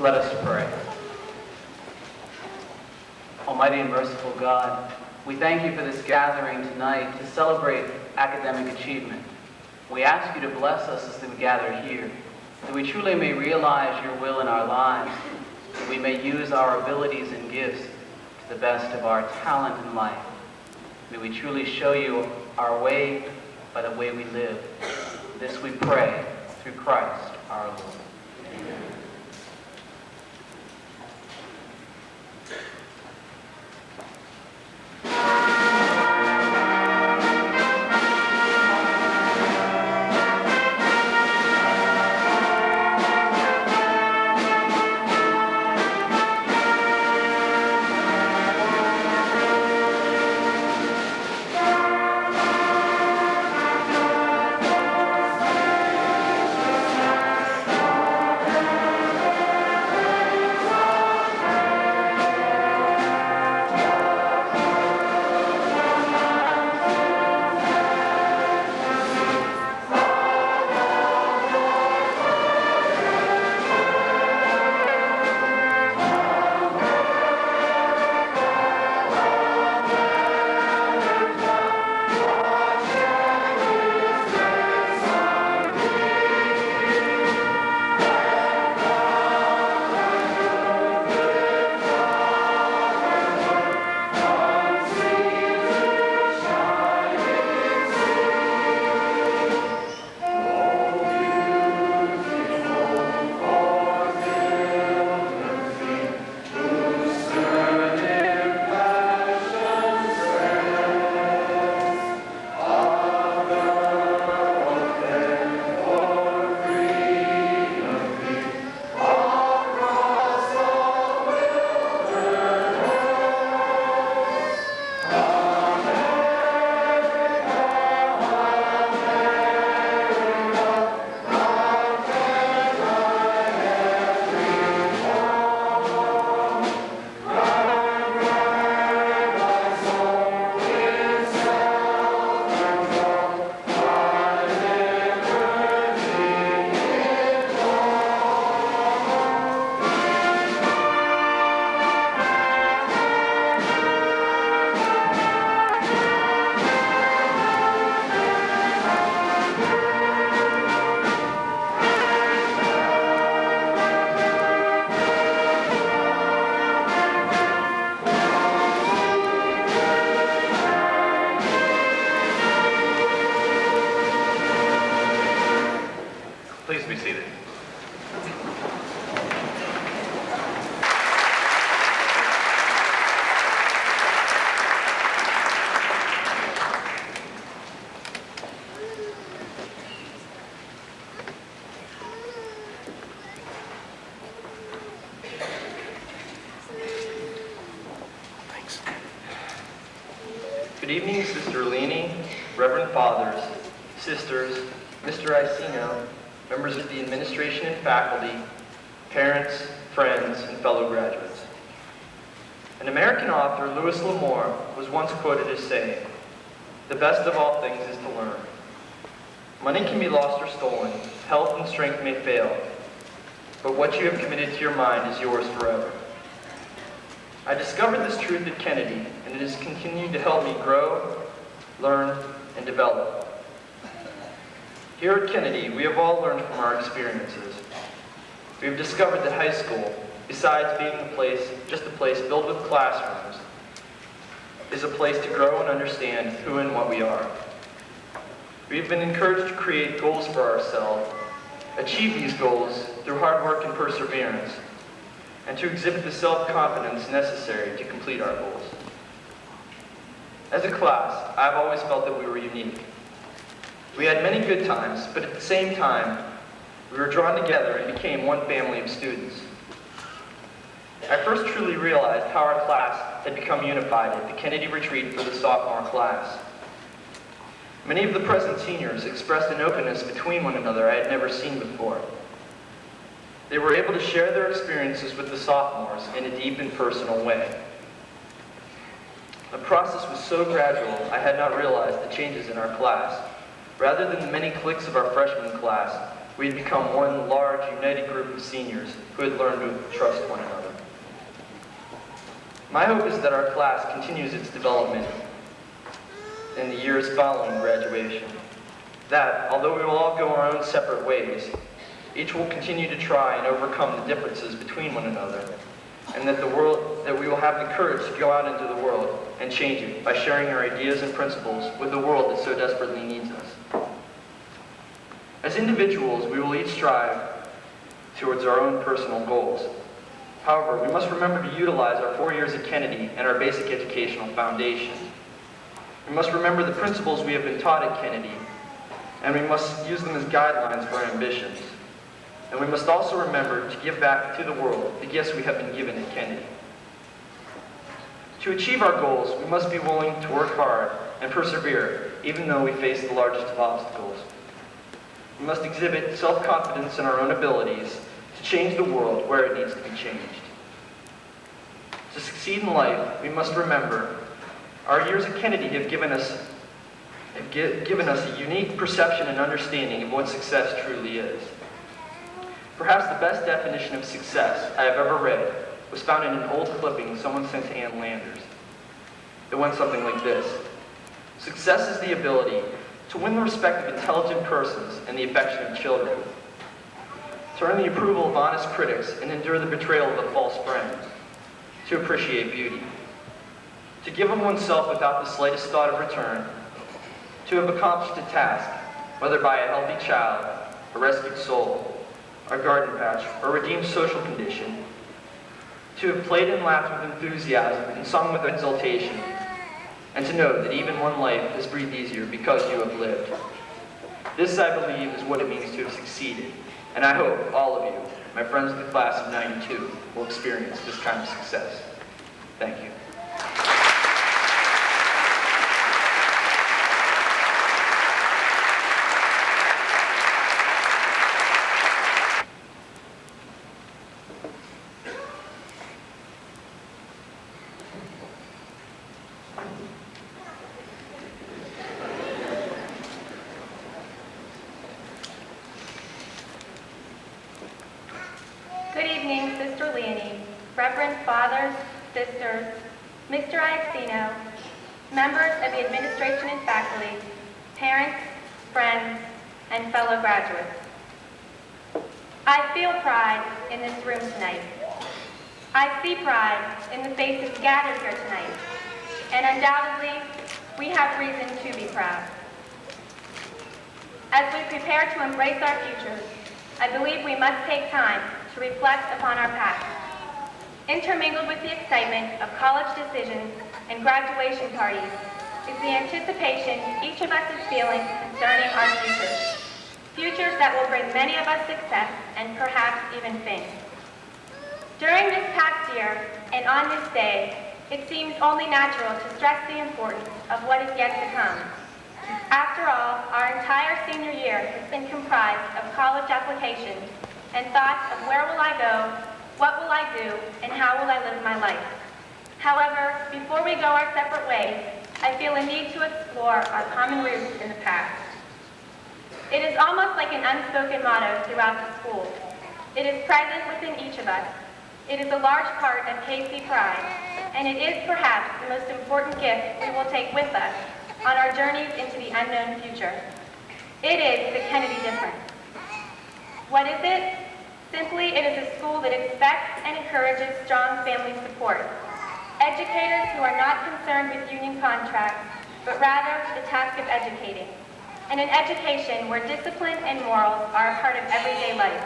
Let us pray. Almighty and merciful God, we thank you for this gathering tonight to celebrate academic achievement. We ask you to bless us as we gather here, that we truly may realize your will in our lives, that we may use our abilities and gifts to the best of our talent and life. May we truly show you our way by the way we live. This we pray through Christ our Lord. Amen. Please be seated. Thanks. Good evening, Sister Leanie, Reverend Fathers, Sisters, Mr. Icino, members of the administration and faculty, parents, friends, and fellow graduates. An American author, Louis L'Amour, was once quoted as saying, "The best of all things is to learn. Money can be lost or stolen, health and strength may fail, but what you have committed to your mind is yours forever." I discovered this truth at Kennedy, and it has continued to help me grow, learn, and develop. Here at Kennedy, we have all learned from our experiences. We have discovered that high school, besides being just a place filled with classrooms, is a place to grow and understand who and what we are. We have been encouraged to create goals for ourselves, achieve these goals through hard work and perseverance, and to exhibit the self-confidence necessary to complete our goals. As a class, I've always felt that we were unique. We had many good times, but at the same time, we were drawn together and became one family of students. I first truly realized how our class had become unified at the Kennedy retreat for the sophomore class. Many of the present seniors expressed an openness between one another I had never seen before. They were able to share their experiences with the sophomores in a deep and personal way. The process was so gradual, I had not realized the changes in our class. Rather than the many cliques of our freshman class, we had become one large, united group of seniors who had learned to trust one another. My hope is that our class continues its development in the years following graduation. That, although we will all go our own separate ways, each will continue to try and overcome the differences between one another, and that we will have the courage to go out into the world and change it by sharing our ideas and principles with the world that so desperately needs us. As individuals, we will each strive towards our own personal goals. However, we must remember to utilize our 4 years at Kennedy and our basic educational foundation. We must remember the principles we have been taught at Kennedy, and we must use them as guidelines for our ambitions. And we must also remember to give back to the world the gifts we have been given at Kennedy. To achieve our goals, we must be willing to work hard and persevere, even though we face the largest of obstacles. We must exhibit self-confidence in our own abilities to change the world where it needs to be changed. To succeed in life, we must remember our years at Kennedy have given us a unique perception and understanding of what success truly is. Perhaps the best definition of success I have ever read was found in an old clipping someone sent to Ann Landers. It went something like this: success is the ability to win the respect of intelligent persons and the affection of children, to earn the approval of honest critics and endure the betrayal of a false friend, to appreciate beauty, to give of oneself without the slightest thought of return, to have accomplished a task, whether by a healthy child, a rescued soul, a garden patch, or redeemed social condition, to have played and laughed with enthusiasm and sung with exultation, and to know that even one life is breathed easier because you have lived. This, I believe, is what it means to have succeeded, and I hope all of you, my friends of the class of '92, will experience this kind of success. Thank you. Good evening, Sister Leonie, Reverend Fathers, Sisters, Mr. Iacino, members of the administration and faculty, parents, friends, and fellow graduates. I feel pride in this room tonight. I see pride in the faces gathered here tonight, and undoubtedly, we have reason to be proud. As we prepare to embrace our future, I believe we must take time to reflect upon our past. Intermingled with the excitement of college decisions and graduation parties is the anticipation each of us is feeling concerning our futures. Futures that will bring many of us success and perhaps even fame. During this past year and on this day, it seems only natural to stress the importance of what is yet to come. After all, our entire senior year has been comprised of college applications and thoughts of where will I go, what will I do, and how will I live my life. However, before we go our separate ways, I feel a need to explore our common roots in the past. It is almost like an unspoken motto throughout the school. It is present within each of us. It is a large part of KC Pride, and it is perhaps the most important gift we will take with us on our journeys into the unknown future. It is the Kennedy difference. What is it? Simply, it is a school that expects and encourages strong family support. Educators who are not concerned with union contracts, but rather the task of educating. And an education where discipline and morals are a part of everyday life.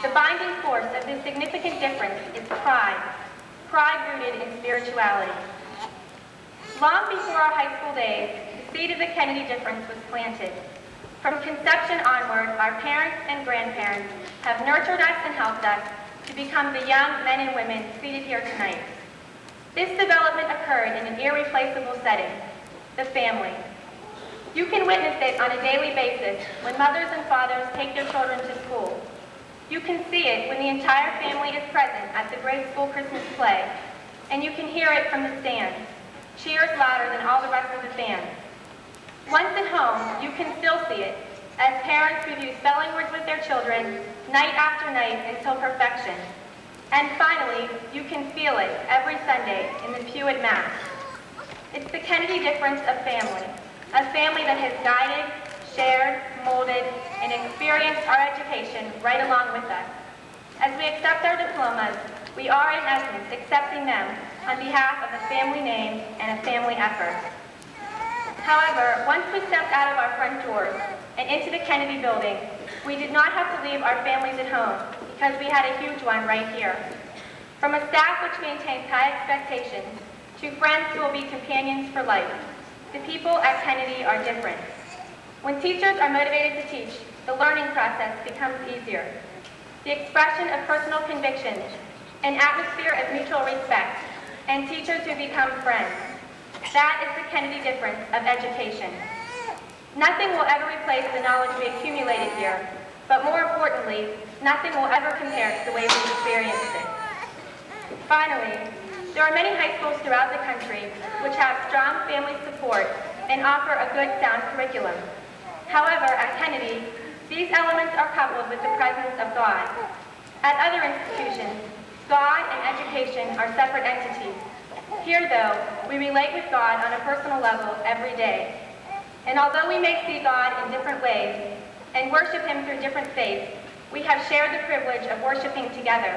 The binding force of this significant difference is pride. Pride rooted in spirituality. Long before our high school days, the seed of the Kennedy difference was planted. From conception onward, our parents and grandparents have nurtured us and helped us to become the young men and women seated here tonight. This development occurred in an irreplaceable setting, the family. You can witness it on a daily basis when mothers and fathers take their children to school. You can see it when the entire family is present at the grade school Christmas play, and you can hear it from the stands, cheers louder than all the rest of the fans. Once at home, you can still see it As parents review spelling words with their children night after night until perfection. And finally, you can feel it every Sunday in the pew at Mass. It's the Kennedy difference of family, a family that has guided, shared, molded, and experienced our education right along with us. As we accept our diplomas, we are in essence accepting them on behalf of a family name and a family effort. However, once we stepped out of our front doors and into the Kennedy building, we did not have to leave our families at home because we had a huge one right here. From a staff which maintains high expectations to friends who will be companions for life, the people at Kennedy are different. When teachers are motivated to teach, the learning process becomes easier. The expression of personal convictions, an atmosphere of mutual respect, and teachers who become friends. That is the Kennedy difference of education. Nothing will ever replace the knowledge we accumulated here, but more importantly, nothing will ever compare to the way we experienced it. Finally, there are many high schools throughout the country which have strong family support and offer a good, sound curriculum. However, at Kennedy, these elements are coupled with the presence of God. At other institutions, God and education are separate entities. Here, though, we relate with God on a personal level every day. And although we may see God in different ways and worship Him through different faiths, we have shared the privilege of worshiping together.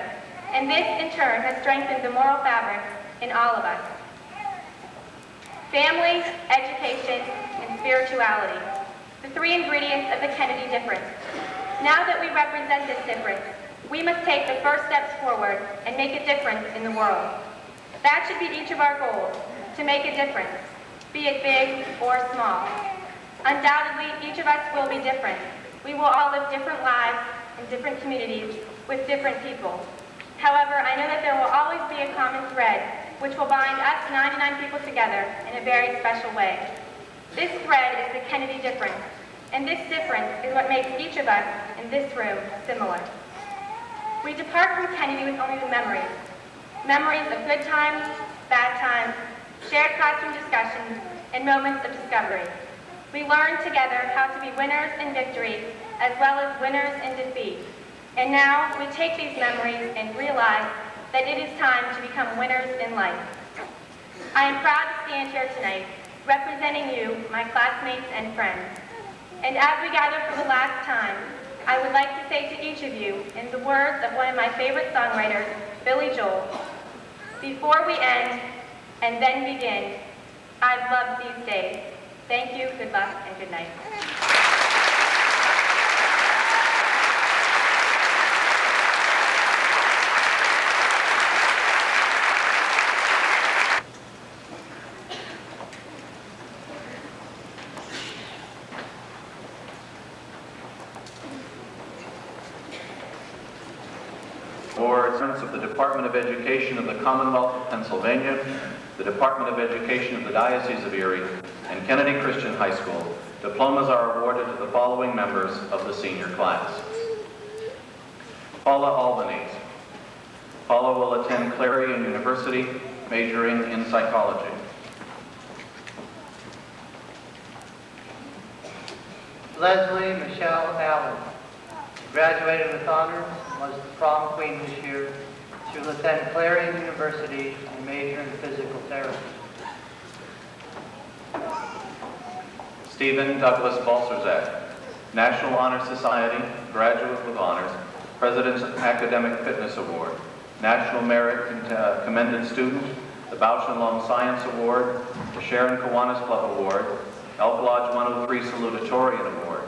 And this, in turn, has strengthened the moral fabric in all of us. Family, education, and spirituality. The three ingredients of the Kennedy difference. Now that we represent this difference, we must take the first steps forward and make a difference in the world. That should be each of our goals, to make a difference, be it big or small. Undoubtedly, each of us will be different. We will all live different lives in different communities with different people. However, I know that there will always be a common thread which will bind us 99 people together in a very special way. This thread is the Kennedy difference, and this difference is what makes each of us in this room similar. We depart from Kennedy with only the memories of good times, bad times, shared classroom discussions, and moments of discovery. We learn together how to be winners in victory as well as winners in defeat. And now we take these memories and realize that it is time to become winners in life. I am proud to stand here tonight representing you, my classmates and friends. And as we gather for the last time, I would like to say to each of you, in the words of one of my favorite songwriters, Billy Joel, before we end and then begin, I've loved these days. Thank you, good luck, and good night. Awards of the Department of Education of the Commonwealth of Pennsylvania, the Department of Education of the Diocese of Erie, and Kennedy Christian High School. Diplomas are awarded to the following members of the senior class. Paula Albanese. Paula will attend Clarion University, majoring in psychology. Leslie Michelle Allen. Graduated with honors, was the prom queen this year. She will attend Clarion University and major in physical therapy. Stephen Douglas Balserzak, National Honor Society, graduate with honors, President's Academic Fitness Award, National Merit Commended Student, the Bausch and Lomb Science Award, the Sharon Kiwanis Club Award, Elk Lodge 103 Salutatorian Award,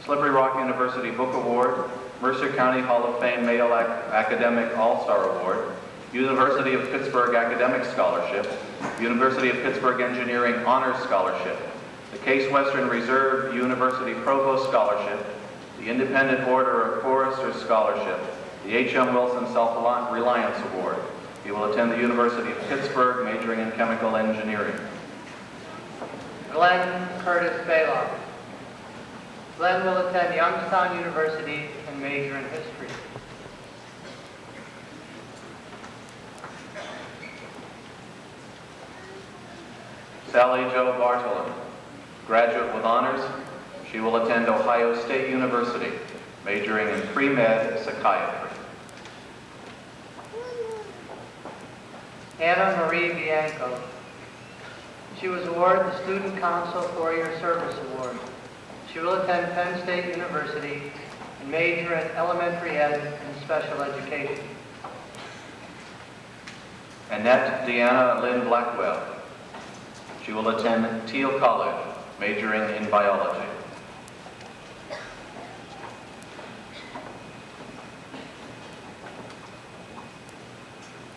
Slippery Rock University Book Award, Mercer County Hall of Fame Male Academic All-Star Award, University of Pittsburgh Academic Scholarship, University of Pittsburgh Engineering Honors Scholarship, the Case Western Reserve University Provost Scholarship, the Independent Order of Foresters Scholarship, the H.M. Wilson Self-Reliance Award. He will attend the University of Pittsburgh, majoring in chemical engineering. Glenn Curtis Baylock. Glenn will attend Youngstown University and major in history. Sally Jo Bartolo, graduate with honors, She will attend Ohio State University, majoring in pre-med psychiatry. Anna Marie Bianco. She was awarded the Student Council 4-Year Service Award. She will attend Penn State University and major in elementary ed and special education. Annette Deanna Lynn Blackwell. She will attend Thiel College, majoring in biology.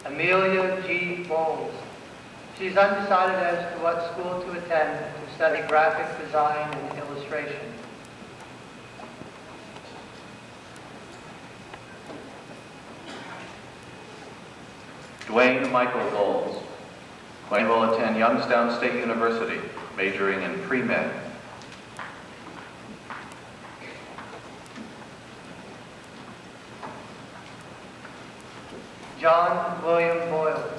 Amelia G. Bowles. She's undecided as to what school to attend to study graphic design and illustration. Dwayne Michael Bowles. Dwayne will attend Youngstown State University, majoring in pre-med. John William Boyle,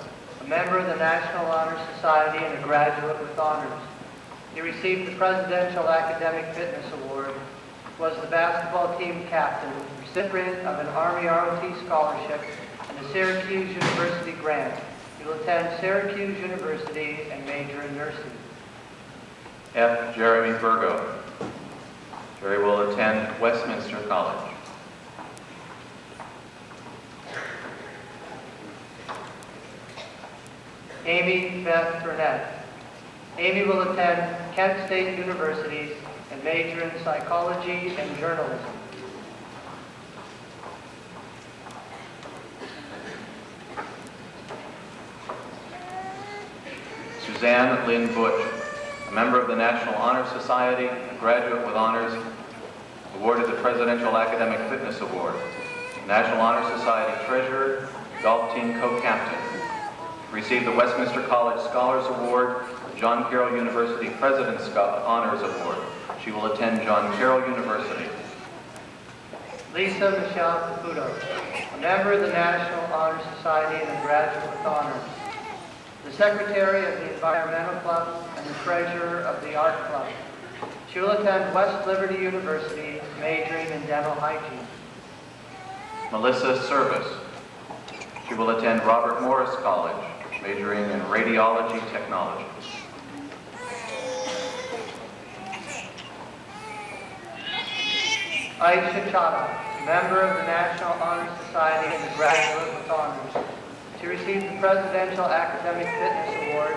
a member of the National Honor Society and a graduate with honors. He received the Presidential Academic Fitness Award, was the basketball team captain, recipient of an Army ROT scholarship, and a Syracuse University grant. He will attend Syracuse University and major in nursing. F. Jeremy Burgo. Jerry will attend Westminster College. Amy Beth Burnett. Amy will attend Kent State University and major in psychology and journalism. Suzanne Lynn Butch, a member of the National Honor Society, a graduate with honors, awarded the Presidential Academic Fitness Award, National Honor Society Treasurer, golf team co-captain. Received the Westminster College Scholars Award, John Carroll University President's Honors Award. She will attend John Carroll University. Lisa Michelle Caputo, a member of the National Honor Society and a graduate with honors. The Secretary of the Environmental Club and the Treasurer of the Art Club. She will attend West Liberty University, majoring in dental hygiene. Melissa Service. She will attend Robert Morris College, majoring in radiology technology. Aisha Chada, member of the National Honor Society and a graduate with honors. She received the Presidential Academic Fitness Award.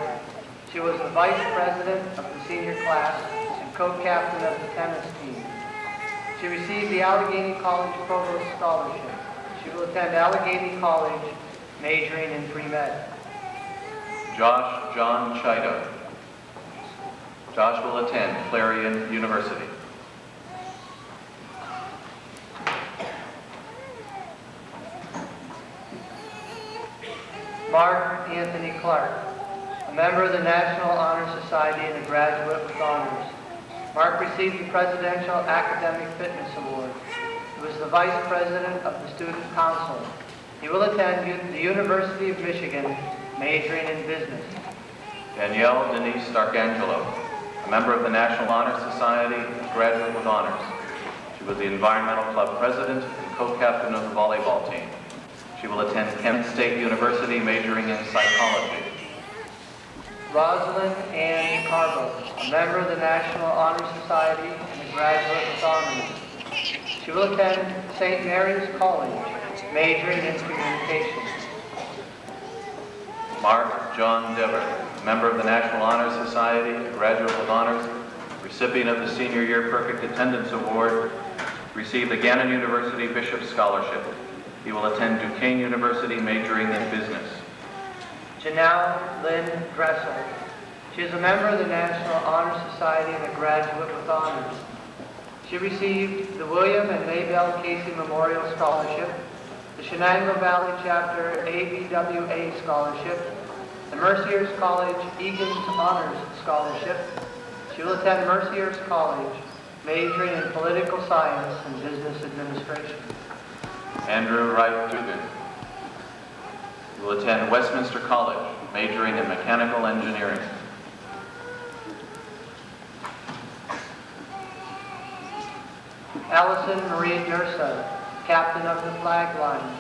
She was the Vice President of the senior class and co-captain of the tennis team. She received the Allegheny College Provost Scholarship. She will attend Allegheny College, majoring in pre-med. Josh John Chido. Josh will attend Clarion University. Mark Anthony Clark, a member of the National Honor Society and a graduate with honors. Mark received the Presidential Academic Fitness Award. He was the Vice President of the Student Council. He will attend the University of Michigan, majoring in business. Danielle Denise Starkangelo, a member of the National Honor Society, a graduate with honors. She was the Environmental Club President and co-captain of the volleyball team. She will attend Kent State University, majoring in psychology. Rosalind Ann Carbo, a member of the National Honor Society and a graduate with honors. She will attend St. Mary's College, majoring in communications. Mark John Dever, a member of the National Honor Society, a graduate with honors, recipient of the Senior Year Perfect Attendance Award, received the Gannon University Bishop Scholarship. He will attend Duquesne University, majoring in business. Janelle Lynn Dressel. She is a member of the National Honor Society and a graduate with honors. She received the William and Maybelle Casey Memorial Scholarship, the Shenango Valley Chapter ABWA Scholarship, the Mercier's College Egan's Honors Scholarship. She will attend Mercier's College, majoring in political science and business administration. Andrew Wright Dugan. He will attend Westminster College, majoring in mechanical engineering. Allison Marie Durso, captain of the flag line.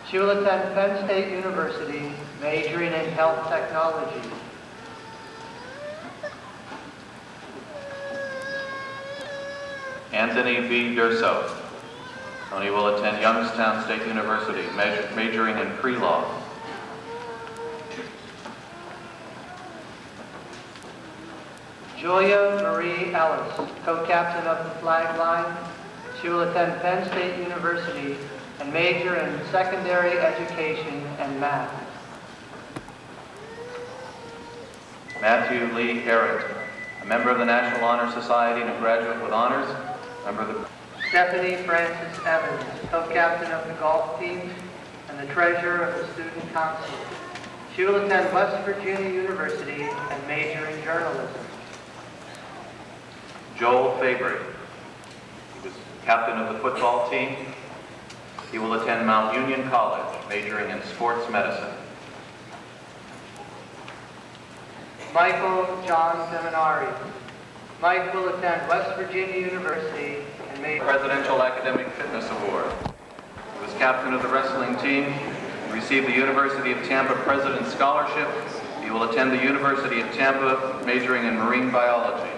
She will attend Penn State University, majoring in health technology. Anthony B. Durso. Tony will attend Youngstown State University, majoring in pre-law. Julia Marie Ellis, co-captain of the flag line. She will attend Penn State University and major in secondary education and math. Matthew Lee Harrington, a member of the National Honor Society and a graduate with honors, member of the... Stephanie Francis Evans, co-captain of the golf team and the treasurer of the student council. She will attend West Virginia University and major in journalism. Joel Fabry, he was captain of the football team. He will attend Mount Union College, majoring in sports medicine. Michael John Seminari. Mike will attend West Virginia University and major... Presidential Academic Fitness Award. He was captain of the wrestling team. He received the University of Tampa President's Scholarship. He will attend the University of Tampa, majoring in marine biology.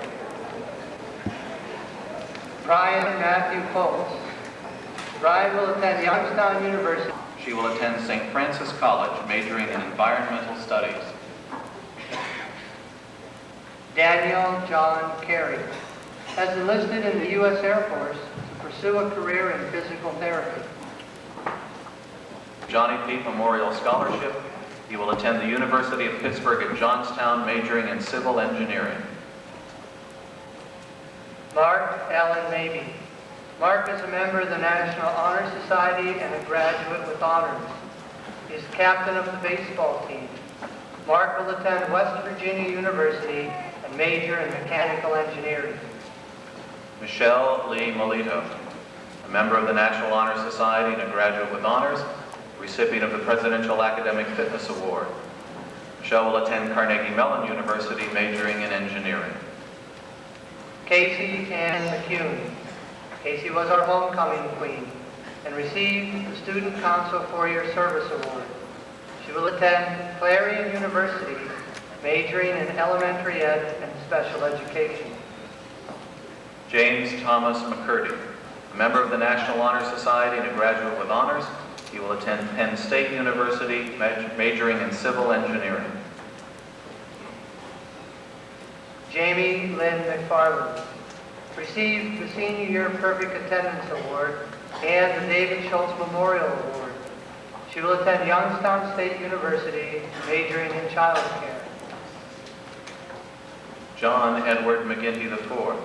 Brian Matthew Foltz. Brian will attend Youngstown University. She will attend St. Francis College, majoring in environmental studies. Daniel John Carey has enlisted in the U.S. Air Force to pursue a career in physical therapy. Johnny Peete Memorial Scholarship. He will attend the University of Pittsburgh at Johnstown, majoring in civil engineering. Mark Allen Mabee. Mark is a member of the National Honor Society and a graduate with honors. He is captain of the baseball team. Mark will attend West Virginia University and major in mechanical engineering. Michelle Lee Molito, a member of the National Honor Society and a graduate with honors, recipient of the Presidential Academic Fitness Award. Michelle will attend Carnegie Mellon University, majoring in engineering. Casey Ann McCune. Casey was our homecoming queen and received the Student Council 4-Year Service Award. She will attend Clarion University, majoring in elementary ed and special education. James Thomas McCurdy, a member of the National Honor Society and a graduate with honors. He will attend Penn State University, majoring in civil engineering. Jamie Lynn McFarland received the Senior Year Perfect Attendance Award and the David Schultz Memorial Award. She will attend Youngstown State University, majoring in child care. John Edward McGinty IV,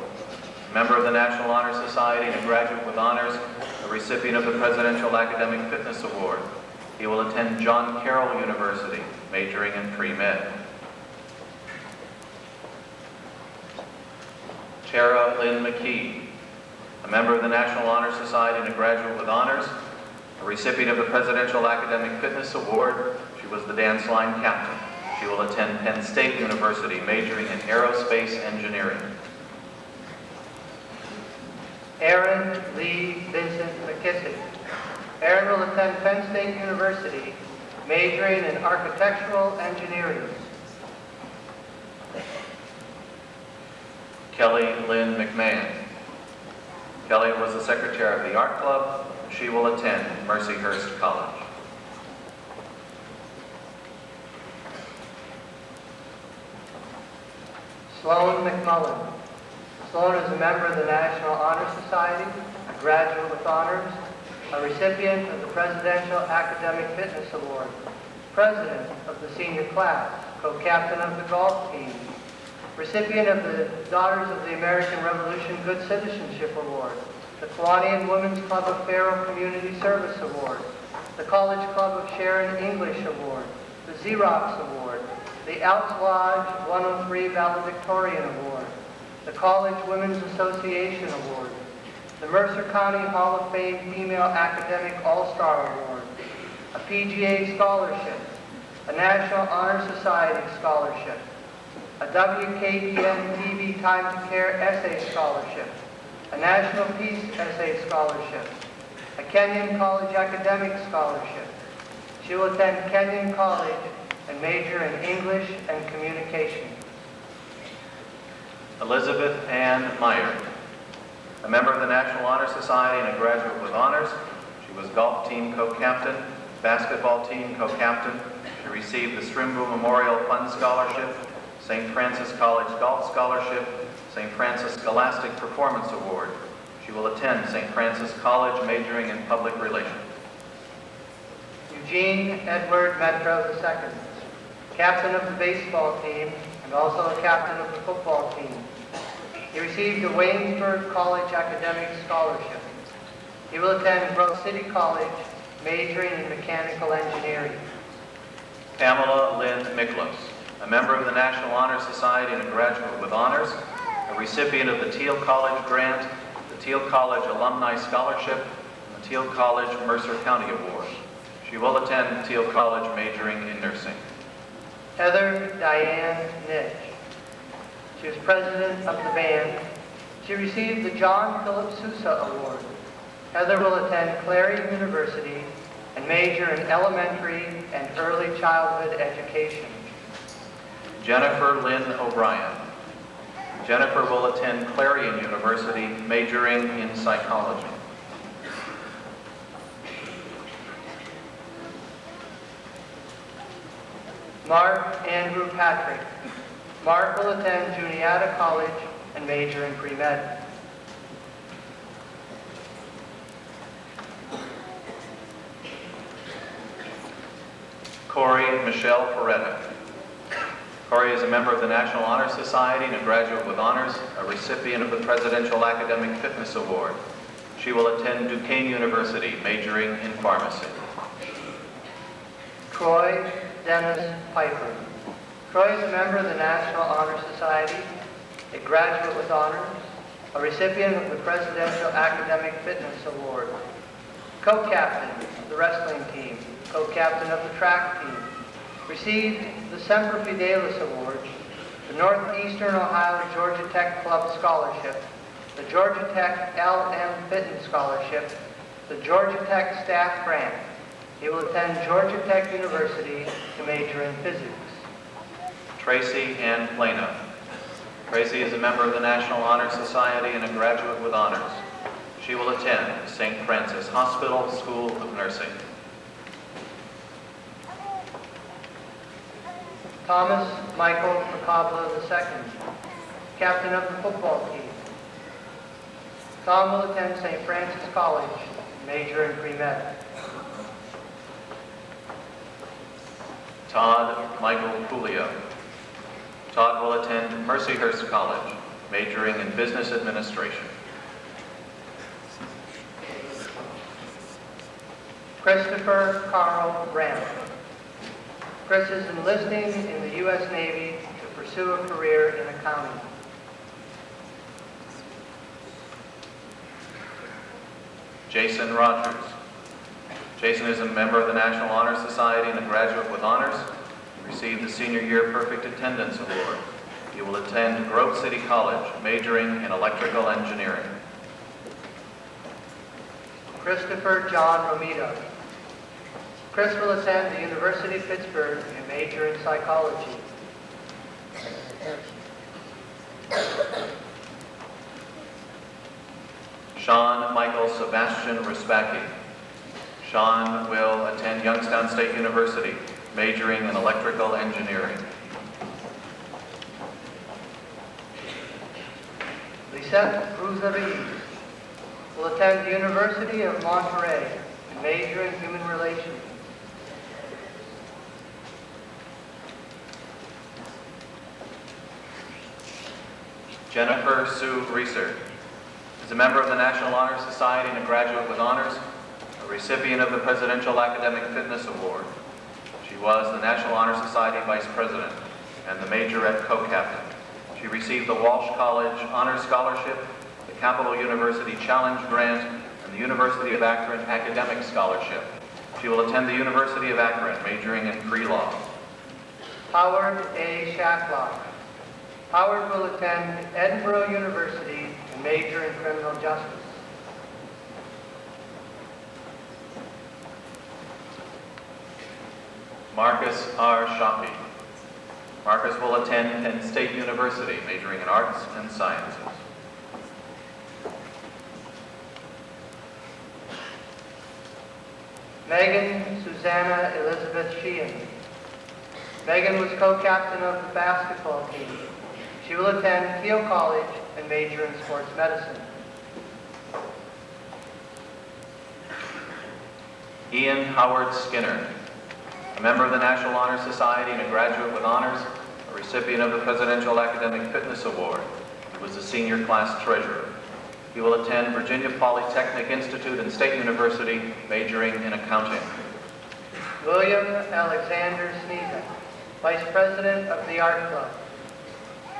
member of the National Honor Society and a graduate with honors, a recipient of the Presidential Academic Fitness Award. He will attend John Carroll University, majoring in pre-med. Tara Lynn McKee, a member of the National Honor Society and a graduate with honors, a recipient of the Presidential Academic Fitness Award. She was the dance line captain. She will attend Penn State University, majoring in aerospace engineering. Aaron Lee Vincent McKissick. Aaron will attend Penn State University, majoring in architectural engineering. Kelly Lynn McMahon. Kelly was the secretary of the art club. She will attend Mercyhurst College. Sloan McMullen. Sloan is a member of the National Honor Society, a graduate with honors, a recipient of the Presidential Academic Fitness Award, president of the senior class, co-captain of the golf team, recipient of the Daughters of the American Revolution Good Citizenship Award, the Kiwanian Women's Club of Faro Community Service Award, the College Club of Sharon English Award, the Xerox Award, the Elks Lodge 103 Valedictorian Award, the College Women's Association Award, the Mercer County Hall of Fame Female Academic All-Star Award, a PGA Scholarship, a National Honor Society Scholarship, a WKBN TV Time to Care Essay Scholarship, a National Peace Essay Scholarship, a Kenyon College Academic Scholarship. She will attend Kenyon College and major in English and Communication. Elizabeth Ann Meyer, a member of the National Honor Society and a graduate with honors. She was golf team co-captain, basketball team co-captain. She received the Strimble Memorial Fund Scholarship, St. Francis College Golf Scholarship, St. Francis Scholastic Performance Award. She will attend St. Francis College, majoring in public relations. Eugene Edward Metro II, captain of the baseball team and also a captain of the football team. He received the Waynesburg College Academic Scholarship. He will attend Grove City College, majoring in mechanical engineering. Pamela Lynn Miklos, a member of the National Honor Society and a graduate with honors, a recipient of the Teal College Grant, the Teal College Alumni Scholarship, and the Teal College Mercer County Award. She will attend Teal College, majoring in nursing. Heather Diane Nitch. She was president of the band. She received the John Philip Sousa Award. Heather will attend Clarion University and major in elementary and early childhood education. Jennifer Lynn O'Brien. Jennifer will attend Clarion University, majoring in psychology. Mark Andrew Patrick. Mark will attend Juniata College and major in pre-med. Corey Michelle Ferretta. Corey is a member of the National Honor Society and a graduate with honors, a recipient of the Presidential Academic Fitness Award. She will attend Duquesne University, majoring in pharmacy. Troy Dennis Piper. Troy is a member of the National Honor Society, a graduate with honors, a recipient of the Presidential Academic Fitness Award, co-captain of the wrestling team, co-captain of the track team, received the Semper Fidelis Award, the Northeastern Ohio Georgia Tech Club Scholarship, the Georgia Tech L.M. Fitton Scholarship, the Georgia Tech Staff Grant. He will attend Georgia Tech University to major in physics. Tracy Ann Plano. Tracy is a member of the National Honor Society and a graduate with honors. She will attend St. Francis Hospital School of Nursing. Thomas Michael Pacabla II, captain of the football team. Tom will attend St. Francis College, major in pre-med. Todd Michael Pulio. Todd will attend Mercyhurst College, majoring in business administration. Christopher Carl Brandt. Chris is enlisting in the U.S. Navy to pursue a career in accounting. Jason Rogers. Jason is a member of the National Honor Society and a graduate with honors. He received the Senior Year Perfect Attendance Award. He will attend Grove City College, majoring in electrical engineering. Christopher John Romito. Chris will attend the University of Pittsburgh and major in psychology. Sean Michael Sebastian Respacki. Sean will attend Youngstown State University, majoring in electrical engineering. Lisette Ruzaviz will attend the University of Monterey and major in human relations. Jennifer Sue Reeser is a member of the National Honor Society and a graduate with honors, a recipient of the Presidential Academic Fitness Award. She was the National Honor Society Vice President and the Majorette Co-Captain. She received the Walsh College Honor Scholarship, the Capital University Challenge Grant, and the University of Akron Academic Scholarship. She will attend the University of Akron, majoring in pre-law. Howard A. Shacklock. Howard will attend Edinburgh University and major in criminal justice. Marcus R. Shoppy. Marcus will attend Penn State University, majoring in arts and sciences. Megan Susanna Elizabeth Sheehan. Megan was co-captain of the basketball team. She will attend Thiel College and major in sports medicine. Ian Howard Skinner, a member of the National Honor Society and a graduate with honors, a recipient of the Presidential Academic Fitness Award. He was the senior class treasurer. He will attend Virginia Polytechnic Institute and State University, majoring in accounting. William Alexander Sneezek, Vice President of the Art Club.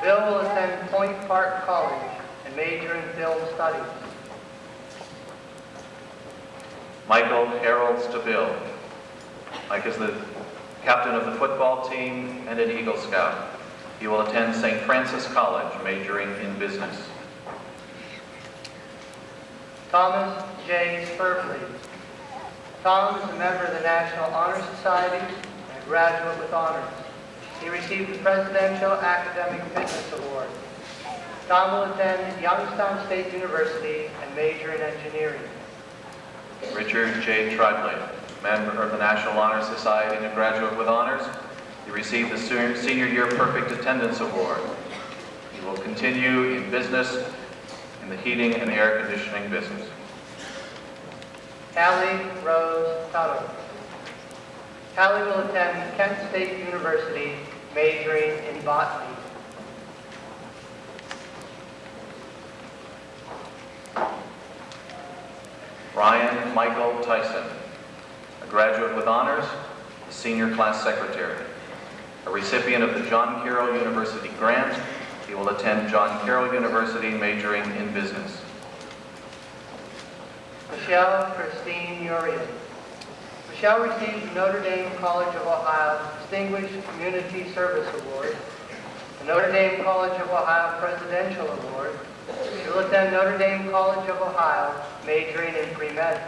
Bill will attend Point Park College and major in film studies. Michael Harold Stabile. Mike is the captain of the football team and an Eagle Scout. He will attend St. Francis College, majoring in business. Thomas J. Spurfleet. Tom is a member of the National Honor Society and a graduate with honors. He received the Presidential Academic Fitness Award. Tom will attend Youngstown State University and major in engineering. Richard J. Trudley, member of the National Honor Society and a graduate with honors. He received the Senior Year Perfect Attendance Award. He will continue in business in the heating and air conditioning business. Hallie Rose Tuttle. Hallie will attend Kent State University, majoring in botany. Brian Michael Tyson, a graduate with honors, the senior class secretary. A recipient of the John Carroll University grant, he will attend John Carroll University, majoring in business. Michelle Christine Urian. Michelle received the Notre Dame College of Ohio Distinguished Community Service Award, the Notre Dame College of Ohio Presidential Award. She will attend Notre Dame College of Ohio, majoring in pre-med.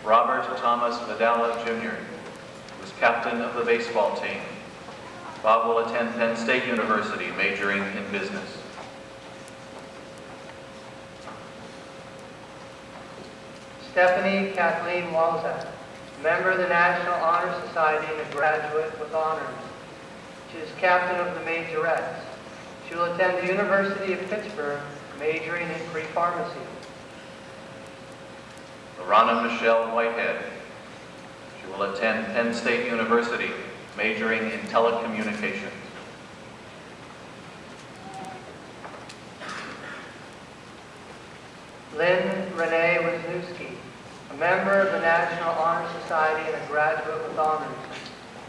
Robert Thomas Vidala Jr., who was captain of the baseball team. Bob will attend Penn State University, majoring in business. Stephanie Kathleen Walzak, member of the National Honor Society and a graduate with honors. She is captain of the Majorettes. She will attend the University of Pittsburgh, majoring in pre-pharmacy. Lorana Michelle Whitehead. She will attend Penn State University, majoring in telecommunications. Lynn Renee Wisniewski, a member of the National Honor Society and a graduate with honors.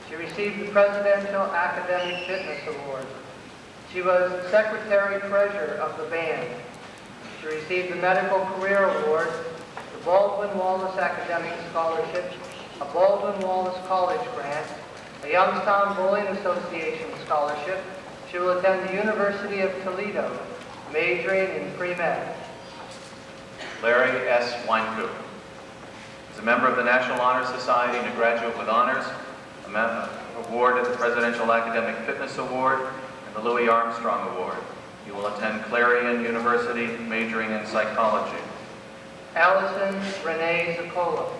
She received the Presidential Academic Fitness Award. She was the secretary-treasurer of the band. She received the Medical Career Award, the Baldwin Wallace Academic Scholarship, a Baldwin Wallace College grant, a Youngstown Bowling Association scholarship. She will attend the University of Toledo, majoring in pre-med. Larry S. Weinkoop is a member of the National Honor Society and a graduate with honors, awarded the Presidential Academic Fitness Award and the Louis Armstrong Award. He will attend Clarion University, majoring in psychology. Allison Renee Zacola.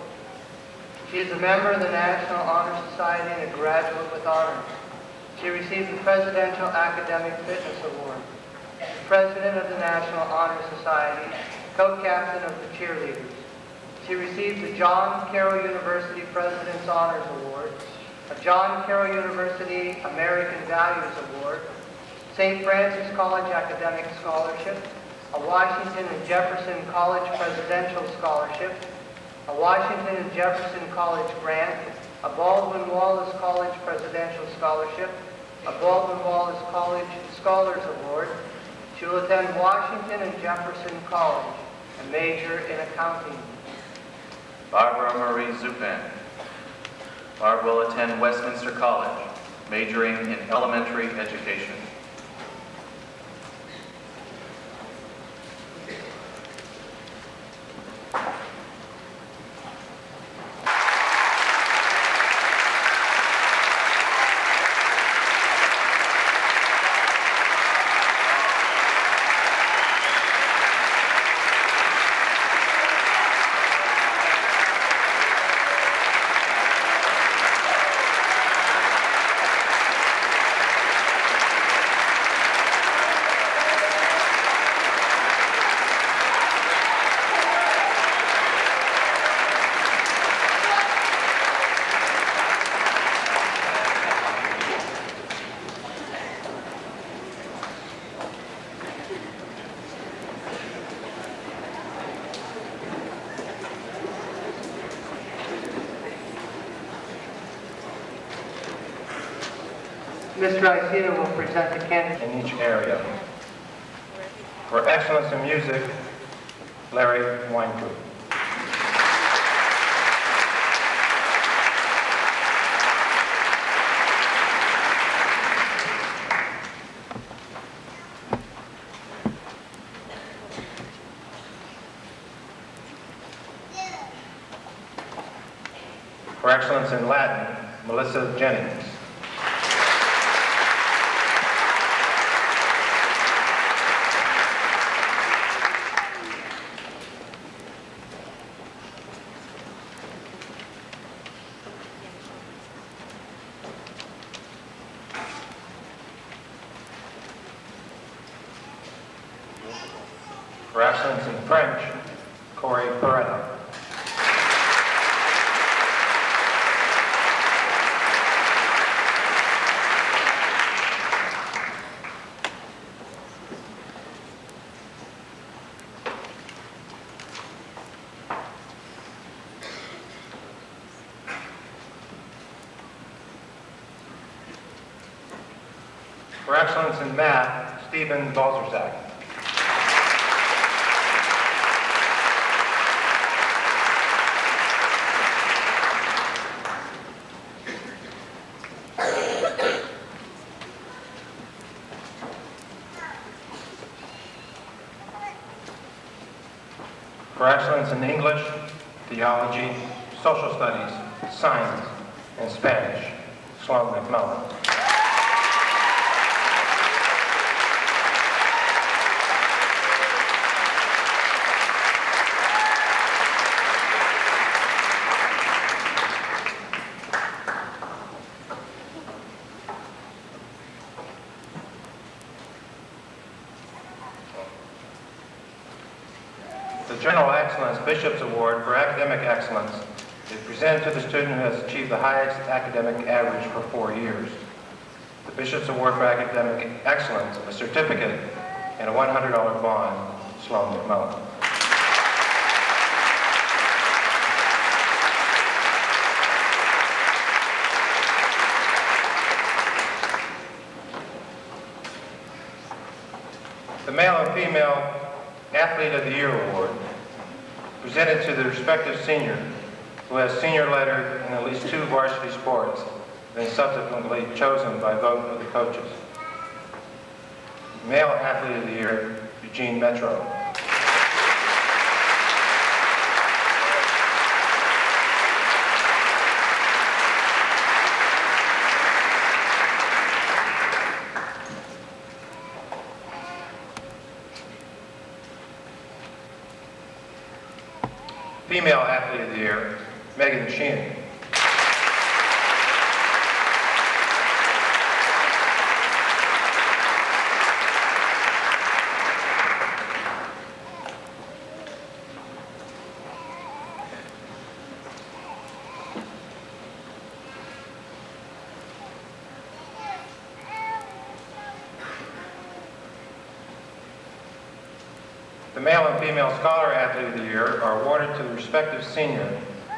She is a member of the National Honor Society and a graduate with honors. She received the Presidential Academic Fitness Award, the President of the National Honor Society, co-captain of the cheerleaders. She received the John Carroll University President's Honors Award, a John Carroll University American Values Award, St. Francis College Academic Scholarship, a Washington and Jefferson College Presidential Scholarship, a Washington and Jefferson College grant, a Baldwin Wallace College Presidential Scholarship, a Baldwin Wallace College Scholars Award. She will attend Washington and Jefferson College and major in accounting. Barbara Marie Zupan. Barb will attend Westminster College, majoring in elementary education. Mr. Icino will present the candidates. in each area. For excellence in music, Larry Weinberg. For excellence in Latin, Melissa Jennings. For excellence in French, Corey Peretta. For excellence in math, Stephen Balzerzak. For excellence in English, theology, social studies, science, and Spanish, Sloan McMullen. The General Excellence Bishop's Award for Academic Excellence is presented to the student who has achieved the highest academic average for 4 years. The Bishop's Award for Academic Excellence, a certificate, and a $100 bond, Sloan McMullen. The Male and Female Athlete of the Year Award, presented to the respective senior who has senior lettered in at least 2 varsity sports, and subsequently chosen by vote of the coaches. Male Athlete of the Year, Eugene Metro. Female Athlete of the Year, Megan Sheehan. The Male and Female Scholar Athlete of the Year are awarded to the respective senior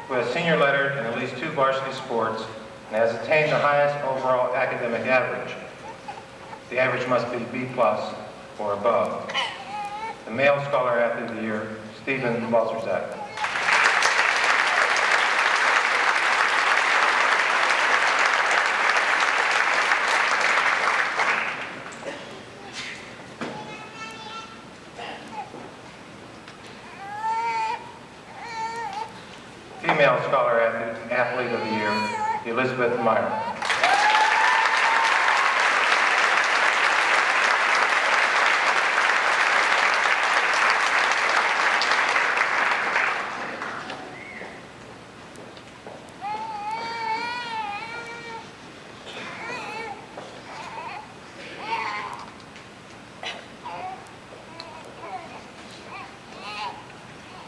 who has senior lettered in at least 2 varsity sports and has attained the highest overall academic average. The average must be B+ or above. The Male Scholar Athlete of the Year, Stephen Balzerzak. Female Scholar Athlete of the Year, Elizabeth Meyer.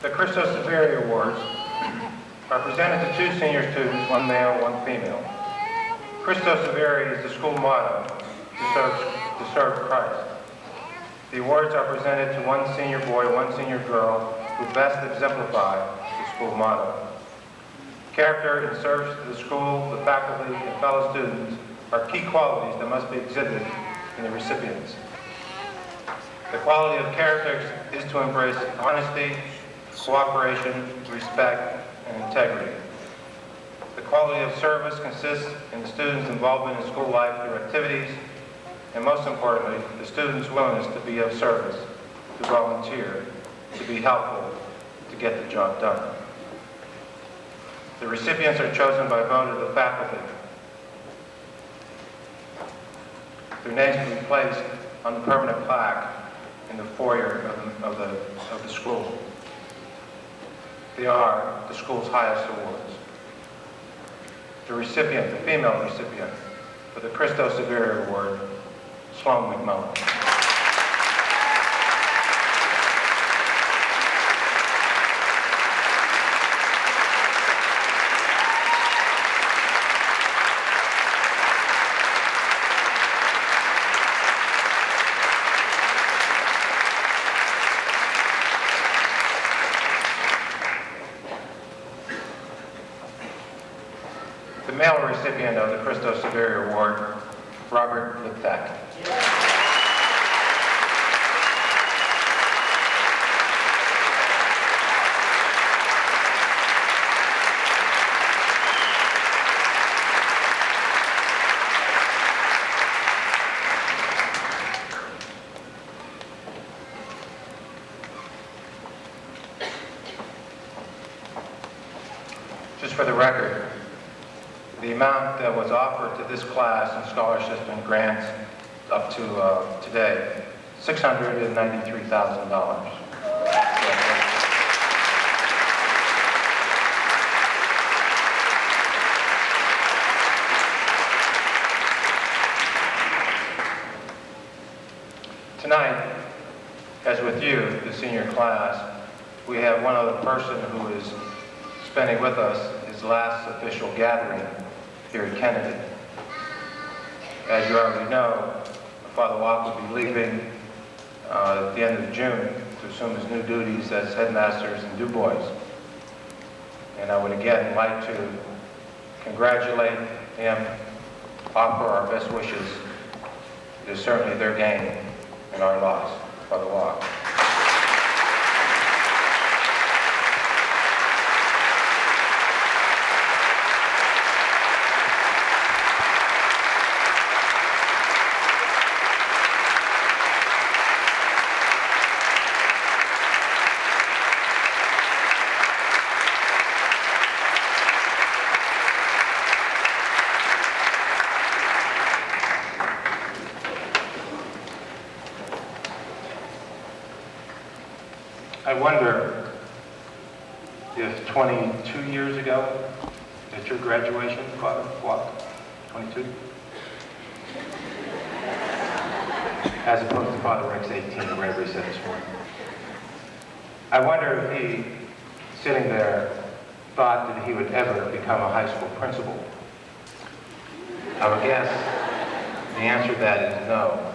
The Christos Severi Awards are presented to 2 senior students, 1 male, 1 female. Christos Severi is the school motto, to serve Christ. The awards are presented to 1 senior boy, 1 senior girl who best exemplify the school motto. Character and service to the school, the faculty, and fellow students are key qualities that must be exhibited in the recipients. The quality of character is to embrace honesty, cooperation, respect, and integrity. The quality of service consists in the student's involvement in school life through activities, and most importantly, the student's willingness to be of service, to volunteer, to be helpful, to get the job done. The recipients are chosen by vote of the faculty. Their names will be placed on the permanent plaque in the foyer of the school. They are the school's highest awards. The recipient, the female recipient, for the Christo Severi Award, Sloan McMullen. The male recipient of the Christo Severi Award, Robert Liptak. Just for the record, the amount that was offered to this class in scholarships and grants up to today, $693,000. Tonight, as with you, the senior class, we have one other person who is spending with us his last official gathering here at Kennedy. As you already know, Father Walk will be leaving at the end of June to assume his new duties as headmasters in Du Bois. And I would again like to congratulate him, offer our best wishes. It is certainly their gain and our loss, Father Walk. I wonder if 22 years ago at your graduation, Father Walk, 22? As opposed to Father Rex 18, or whatever he said this morning. I wonder if he, sitting there, thought that he would ever become a high school principal. I would guess the answer to that is no.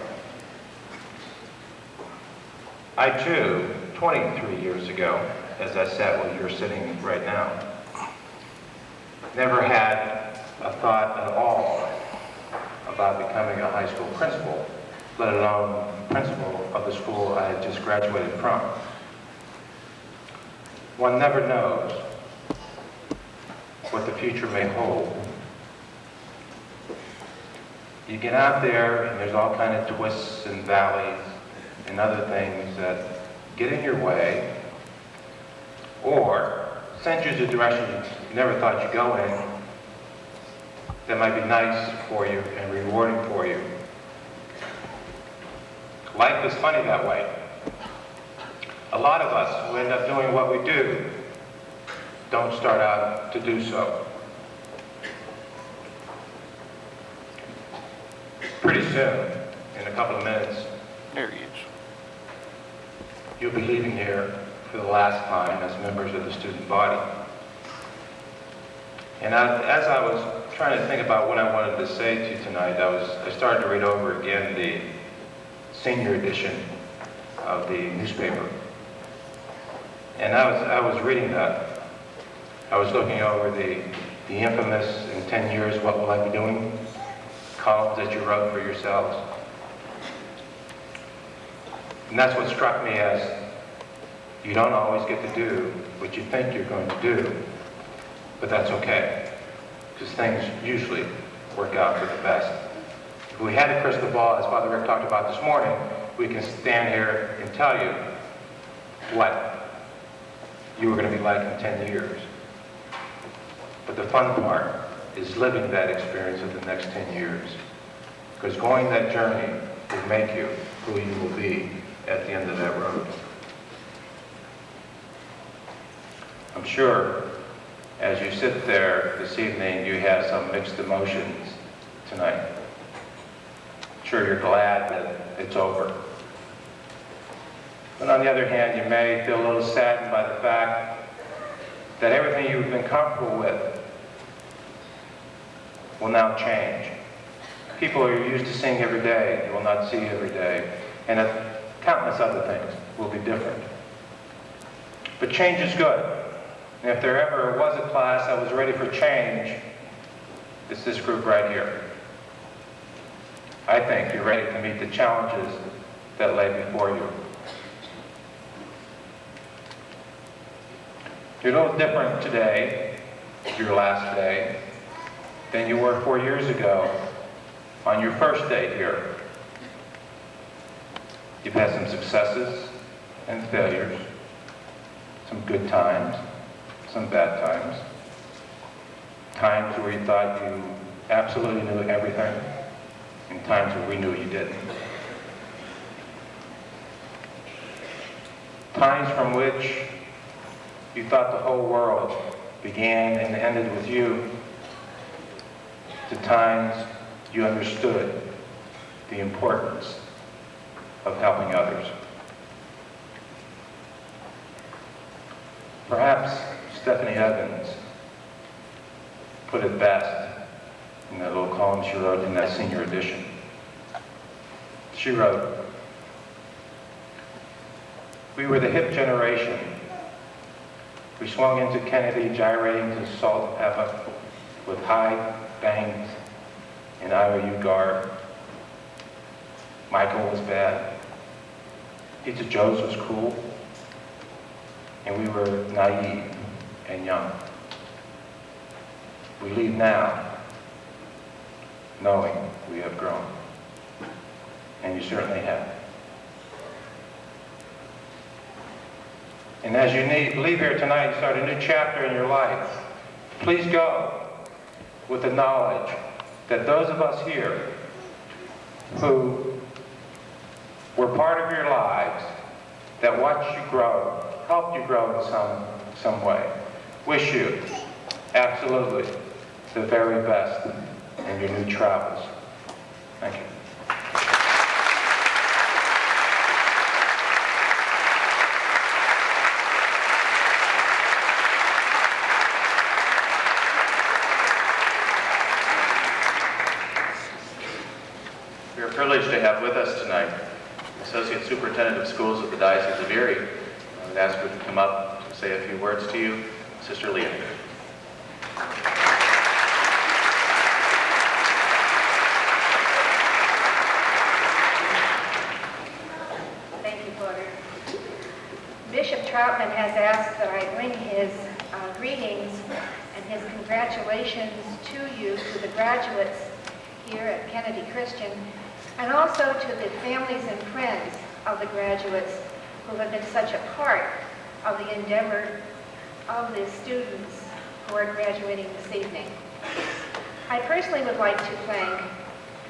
I too, 23 years ago, as I sat where you're sitting right now, never had a thought at all about becoming a high school principal, let alone principal of the school I had just graduated from. One never knows what the future may hold. You get out there and there's all kinds of twists and valleys and other things that get in your way or send you to a direction you never thought you'd go in that might be nice for you and rewarding for you. Life is funny that way. A lot of us who end up doing what we do don't start out to do so. Pretty soon, in a couple of minutes, you'll be leaving here for the last time as members of the student body. And as I was trying to think about what I wanted to say to you tonight, I started to read over again the senior edition of the newspaper. And I was reading that. I was looking over the infamous, in 10 years, what will I be doing? columns that you wrote for yourselves. And that's what struck me as you don't always get to do what you think you're going to do, but that's okay, because things usually work out for the best. If we had a crystal ball, as Father Rick talked about this morning, we can stand here and tell you what you were going to be like in 10 years. But the fun part is living that experience of the next 10 years, because going that journey will make you who you will be at the end of that road. I'm sure as you sit there this evening, you have some mixed emotions tonight. I'm sure you're glad that it's over. But on the other hand, you may feel a little saddened by the fact that everything you've been comfortable with will now change. People you're used to seeing every day, you will not see every day. And countless other things will be different. But change is good. And if there ever was a class that was ready for change, it's this group right here. I think you're ready to meet the challenges that lay before you. You're a little different today, your last day, than you were 4 years ago on your first day here. You've had some successes and failures, some good times, some bad times, times where you thought you absolutely knew everything, and times where we knew you didn't. Times from which you thought the whole world began and ended with you, to times you understood the importance of helping others. Perhaps Stephanie Evans put it best in that little column she wrote in that senior edition. She wrote, "We were the hip generation. We swung into Kennedy, gyrating to Salt and Pepper with high bangs and IOU garb. Michael was bad. Pizza Joe's was cool. And we were naive and young. We leave now knowing we have grown." And you certainly have. And as you leave here tonight, start a new chapter in your life, please go with the knowledge that those of us here who were part of your lives, that watched you grow, helped you grow in some way, wish you absolutely the very best in your new travels. Thank you. We are privileged to have with us tonight Associate Superintendent of Schools of the Diocese of Erie. I would ask her to come up to say a few words to you, Sister Leah. Thank you, Father. Bishop Troutman has asked that I bring his greetings and his congratulations to you, to the graduates here at Kennedy Christian, and also to the families and friends of the graduates who have been such a part of the endeavor of the students who are graduating this evening. I personally would like to thank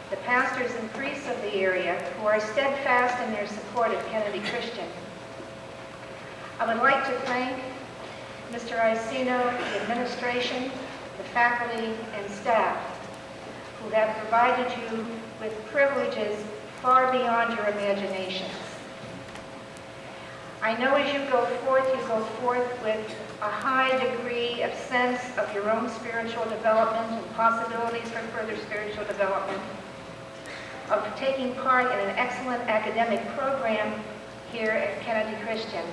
the pastors and priests of the area who are steadfast in their support of Kennedy Christian. I would like to thank Mr. Icino, the administration, the faculty, and staff who have provided you with privileges far beyond your imaginations. I know as you go forth with a high degree of sense of your own spiritual development and possibilities for further spiritual development, of taking part in an excellent academic program here at Kennedy Christian.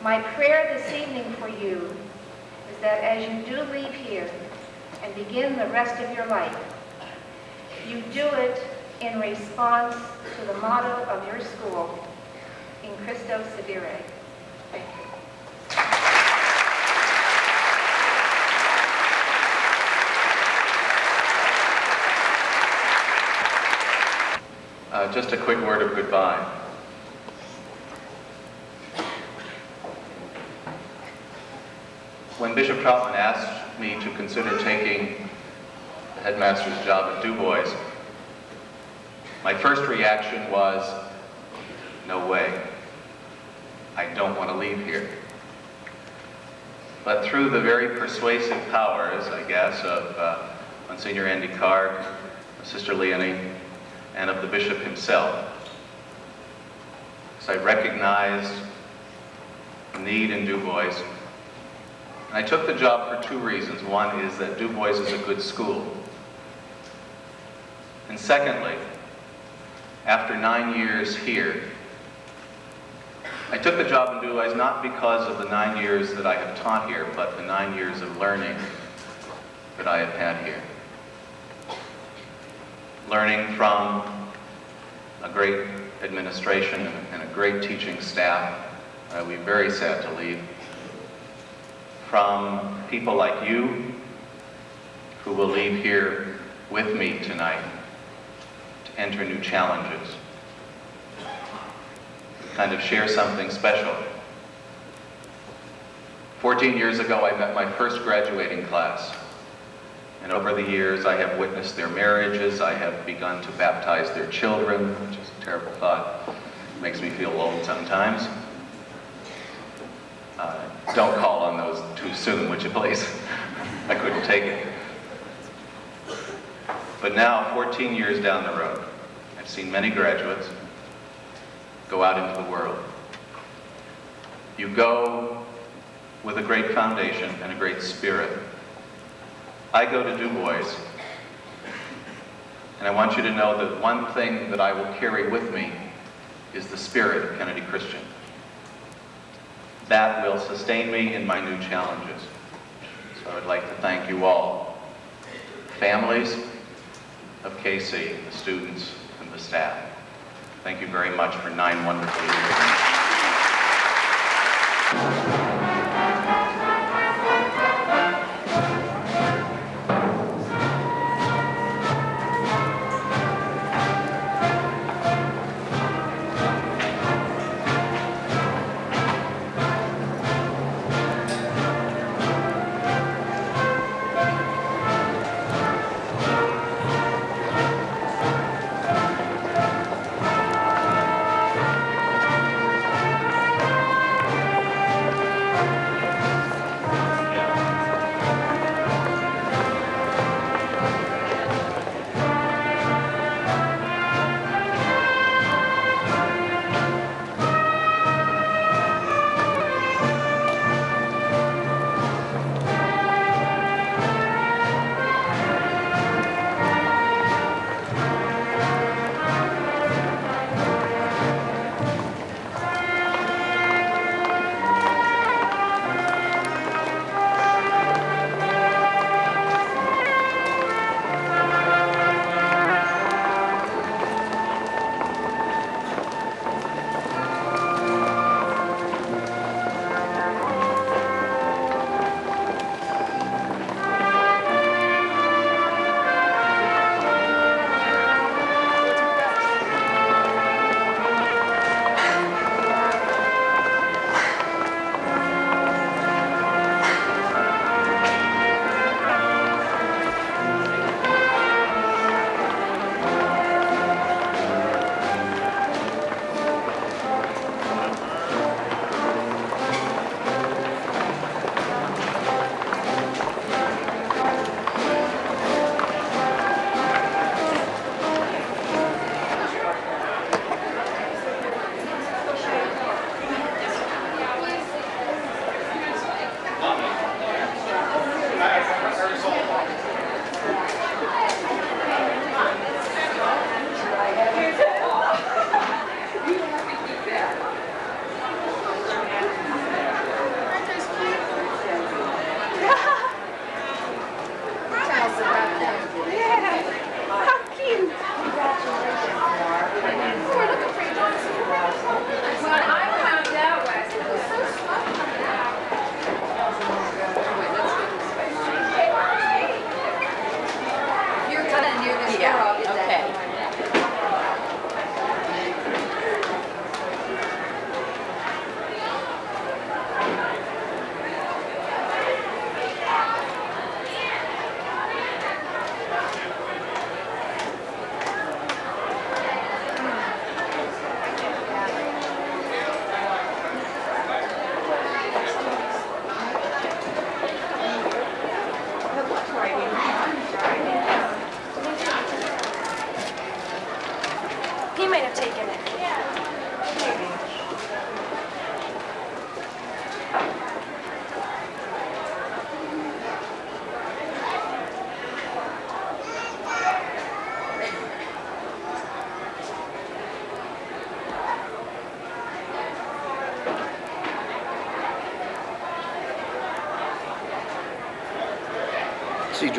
My prayer this evening for you is that as you do leave here and begin the rest of your life, you do it in response to the motto of your school, In Christo Sedere. Thank you. Just a quick word of goodbye. When Bishop Troutman asked me to consider taking the headmaster's job at Du Bois, my first reaction was, no way. I don't want to leave here. But through the very persuasive powers, I guess, of Monsignor Andy Card, Sister Leonie, and of the bishop himself, as I recognized the need in Du Bois. And I took the job for two reasons. One is that Du Bois is a good school. And secondly, after 9 years here, I took the job in Du Bois not because of the 9 years that I have taught here, but the 9 years of learning that I have had here. Learning from a great administration and a great teaching staff. We're very sad to leave. From people like you who will leave here with me tonight to enter new challenges. Kind of share something special. 14 years ago, I met my first graduating class. And over the years, I have witnessed their marriages. I have begun to baptize their children, which is a terrible thought. It makes me feel old sometimes. Don't call on those too soon, would you please? I couldn't take it. But now, 14 years down the road, I've seen many graduates go out into the world. You go with a great foundation and a great spirit. I go to Du Bois, and I want you to know that one thing that I will carry with me is the spirit of Kennedy Christian. That will sustain me in my new challenges. So I would like to thank you all, the families of KC, the students, and the staff. Thank you very much for 9 wonderful years.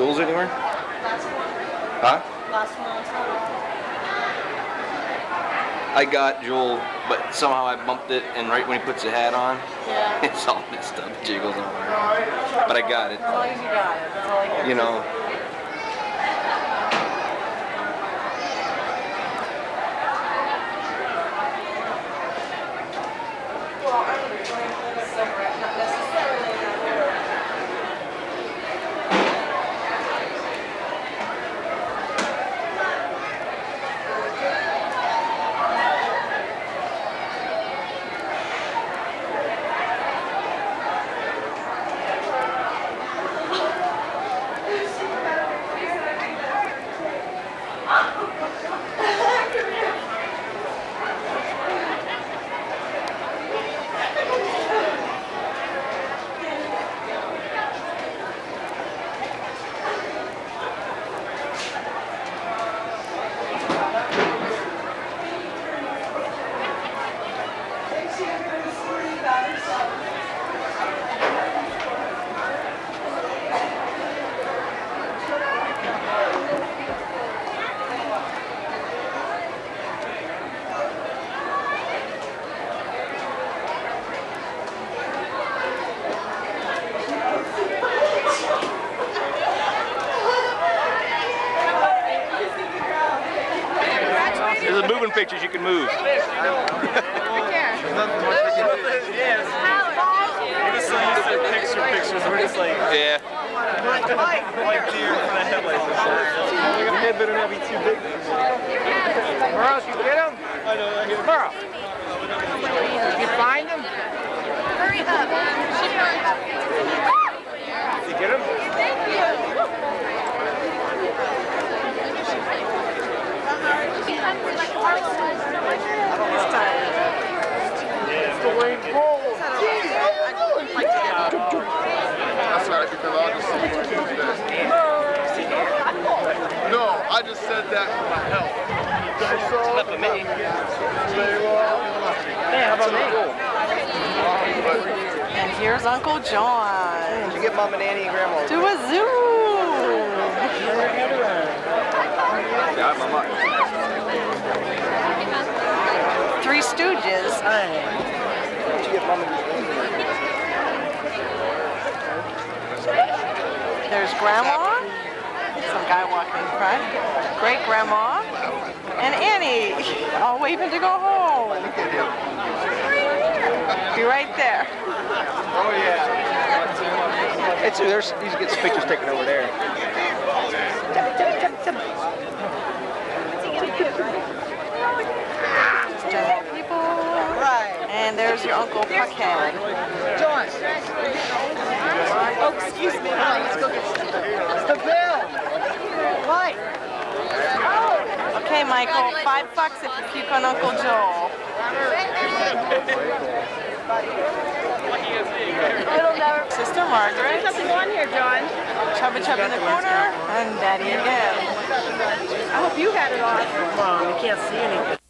Jules anywhere? Huh? Last one on top. I got Joel, but somehow I bumped it, and right when he puts the hat on, Yeah. it's all messed up. It jiggles on there. But I got it. As long as you got it. That's all I care. You know. There's a moving pictures you can move. Yeah. Burroughs, you get him? Burrow. You find him? Hurry up. You get him? That's right, because I'll just see you Tuesday. No, I just said that for my health. Enough of me. Hey, how about me? And here's Uncle John. Did you get Mom and Annie and Grandma? To a zoo. Yeah, I'm up. Three Stooges. Did you get Mom and Annie? There's Grandma. Some guy walking in front. Great Grandma. And Annie. All waving to go home. Be right there. Oh, yeah. It's, there's, these get some pictures taken over there. General people. Right. And there's your Uncle Puckhead. John. Oh, excuse me. Let's go get it's the bill. Mike. Okay, Michael, $5 if you puke on Uncle Joel. It'll never. Sister Margaret. There's nothing on here, John. Chubby Chub in the corner. And Daddy again. I hope you had it on. Mom, you can't see anything.